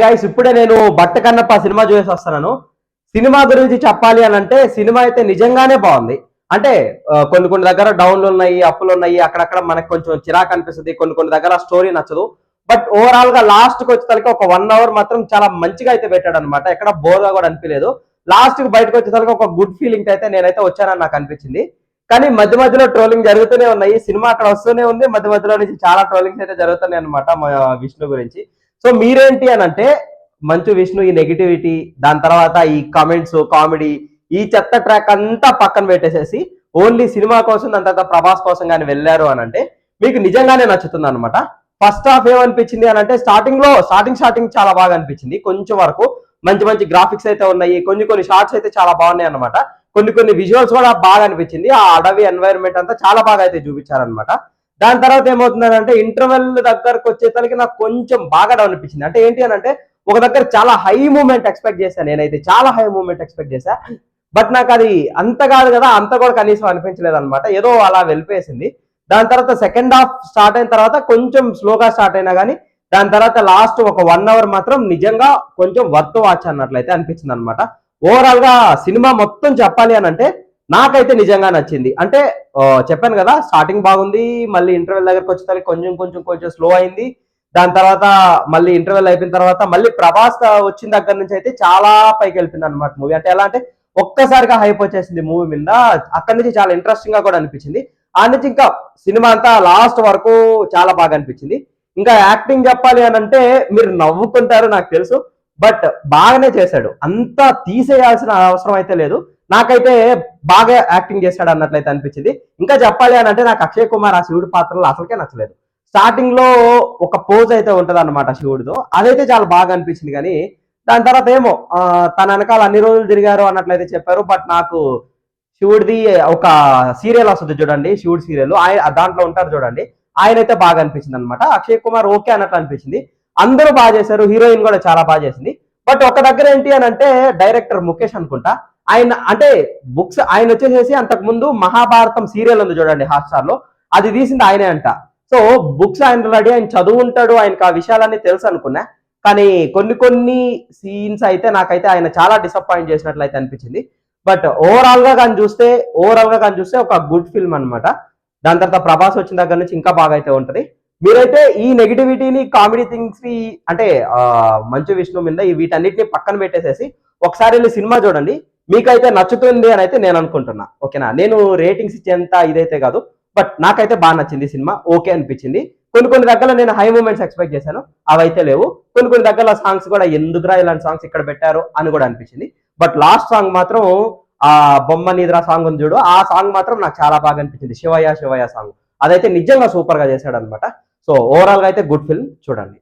Guys ఇప్పుడే నేను బట్ట కన్నప్ప సినిమా చూసి వస్తున్నాను. సినిమా గురించి చెప్పాలి అని అంటే సినిమా అయితే నిజంగానే బాగుంది. అంటే కొన్ని కొన్ని దగ్గర డౌన్లు ఉన్నాయి, అప్పులు ఉన్నాయి, అక్కడక్కడ మనకు కొంచెం చిరాకు అనిపిస్తుంది, కొన్ని కొన్ని దగ్గర స్టోరీ నచ్చదు. బట్ ఓవరాల్ గా లాస్ట్ కి వచ్చేసరికి ఒక 1 hour మాత్రం చాలా మంచిగా అయితే పెట్టాడు అనమాట. ఎక్కడ బోర్ గా కూడా అనిపించలేదు. లాస్ట్ కి బయటకు వచ్చేసరికి ఒక గుడ్ ఫీలింగ్ అయితే నేనైతే వచ్చానని నాకు అనిపించింది. కానీ మధ్య మధ్యలో ట్రోలింగ్ జరుగుతూనే ఉన్నాయి. సినిమా అక్కడ వస్తూనే ఉంది, మధ్య మధ్యలో నుంచి చాలా ట్రోలింగ్స్ అయితే జరుగుతున్నాయి అనమాట మా విష్ణు గురించి. సో మీరేంటి అని అంటే మంచు విష్ణు ఈ నెగిటివిటీ, దాని తర్వాత ఈ కామెంట్స్, కామెడీ, ఈ చెత్త ట్రాక్ అంతా పక్కన పెట్టేసేసి ఓన్లీ సినిమా కోసం, దాని తర్వాత ప్రభాస్ కోసం కానీ వెళ్ళారు అని అంటే మీకు నిజంగానే నచ్చుతుంది అనమాట. ఫస్ట్ హాఫ్ ఏమనిపించింది అని అంటే స్టార్టింగ్ చాలా బాగా అనిపించింది. కొంచెం వరకు మంచి మంచి గ్రాఫిక్స్ అయితే ఉన్నాయి, కొన్ని షార్ట్స్ అయితే చాలా బాగున్నాయి అనమాట. కొన్ని విజువల్స్ కూడా బాగా అనిపించింది. ఆ అడవి ఎన్వైరన్మెంట్ అంతా చాలా బాగా అయితే చూపించారనమాట. దాని తర్వాత ఏమవుతుందంటే ఇంటర్వెల్ దగ్గరకు వచ్చేసరికి నాకు కొంచెం బాగా డౌన్ అనిపించింది. అంటే ఏంటి అని అంటే ఒక దగ్గర చాలా హై మూమెంట్ ఎక్స్పెక్ట్ చేశాను, నేనైతే చాలా హై మూమెంట్ ఎక్స్పెక్ట్ చేశా. బట్ నాకు అది అంత కాదు కదా, అంత కూడా కనీసం అనిపించలేదు అనమాట. ఏదో అలా వెళ్ళిపోయేసింది. దాని తర్వాత సెకండ్ హాఫ్ స్టార్ట్ అయిన తర్వాత కొంచెం స్లోగా స్టార్ట్ అయినా కానీ దాని తర్వాత లాస్ట్ ఒక 1 hour మాత్రం నిజంగా కొంచెం వర్త్ వాచ్ అన్నట్లయితే అనిపించింది అనమాట. ఓవరాల్ గా సినిమా మొత్తం చెప్పాలి అని అంటే నాకైతే నిజంగా నచ్చింది. అంటే చెప్పాను కదా, స్టార్టింగ్ బాగుంది, మళ్ళీ ఇంటర్వెల్ దగ్గరకు వచ్చేసరికి కొంచెం స్లో అయింది. దాని తర్వాత మళ్ళీ ఇంటర్వెల్ అయిపోయిన తర్వాత మళ్ళీ ప్రభాస్ వచ్చిన దగ్గర నుంచి అయితే చాలా పైకి వెళ్ళిపోయింది అనమాట మూవీ. అంటే ఎలా అంటే ఒక్కసారిగా హైప్ వచ్చేసింది మూవీ మీద. అక్కడి నుంచి చాలా ఇంట్రెస్టింగ్ గా కూడా అనిపించింది. ఆ నుంచి ఇంకా సినిమా అంతా లాస్ట్ వరకు చాలా బాగా అనిపించింది. ఇంకా యాక్టింగ్ చెప్పాలి అని అంటే మీరు నవ్వుకుంటారు నాకు తెలుసు, బట్ బాగానే చేశాడు. అంతా తీసేయాల్సిన అవసరం అయితే లేదు. నాకైతే బాగా యాక్టింగ్ చేశాడు అన్నట్లయితే అనిపించింది. ఇంకా చెప్పాలి అని అంటే నాకు అక్షయ్ కుమార్ ఆ శివుడి పాత్రలో అసలుకే నచ్చలేదు. స్టార్టింగ్ లో ఒక పోజ్ అయితే ఉంటది అనమాట శివుడితో, అదైతే చాలా బాగా అనిపించింది. కానీ దాని తర్వాత ఏమో తన వెనకాల అన్ని రోజులు తిరిగారు అన్నట్లయితే చెప్పారు. బట్ నాకు శివుడిది ఒక సీరియల్ వస్తుంది చూడండి, శివుడి సీరియల్, దాంట్లో ఉంటారు చూడండి, ఆయన అయితే బాగా అనిపించింది అనమాట. అక్షయ్ కుమార్ ఓకే అన్నట్లు అనిపించింది. అందరూ బాగా చేశారు, హీరోయిన్ కూడా చాలా బాగా చేసింది. బట్ ఒక దగ్గర ఏంటి అని అంటే డైరెక్టర్ ముఖేష్ అనుకుంటా, ఆయన అంటే బుక్స్ ఆయన వచ్చేసేసి అంతకు ముందు మహాభారతం సీరియల్ ఉంది చూడండి హాట్స్టార్ లో, అది తీసింది ఆయనే అంట. సో బుక్స్ ఆయన రెడీ, ఆయన చదువు ఉంటాడు, ఆయనకు ఆ విషయాలన్నీ తెలుసు అనుకున్నా. కానీ కొన్ని సీన్స్ అయితే నాకైతే ఆయన చాలా డిసప్పాయింట్ చేసినట్లయితే అనిపించింది. బట్ ఓవరాల్ గా కానీ చూస్తే ఒక గుడ్ ఫిల్మ్ అనమాట. దాని తర్వాత ప్రభాస్ వచ్చిన దగ్గర నుంచి ఇంకా బాగా అయితే ఉంటది. మీరైతే ఈ నెగిటివిటీని, కామెడీ థింగ్స్ ని, అంటే మంచు విష్ణు మీద వీటన్నిటిని పక్కన పెట్టేసేసి ఒకసారి వెళ్ళి సినిమా చూడండి, మీకైతే నచ్చుతుంది అని అయితే నేను అనుకుంటున్నా. ఓకేనా, నేను రేటింగ్స్ ఇచ్చేంత ఇదైతే కాదు, బట్ నాకైతే బాగా నచ్చింది సినిమా, ఓకే అనిపించింది. కొన్ని దగ్గర నేను హై మూమెంట్స్ ఎక్స్పెక్ట్ చేశాను, అవైతే లేవు. కొన్ని దగ్గర సాంగ్స్ కూడా ఎందుకురా ఇలాంటి సాంగ్స్ ఇక్కడ పెట్టారు అని కూడా అనిపించింది. బట్ లాస్ట్ సాంగ్ మాత్రం ఆ బొమ్మ నిద్ర సాంగ్ ఉంది చూడు, ఆ సాంగ్ మాత్రం నాకు చాలా బాగా అనిపించింది. శివయ్య సాంగ్ అదైతే నిజంగా సూపర్ గా చేశాడు అనమాట. సో ఓవరాల్ గా అయితే గుడ్ ఫిల్మ్, చూడండి.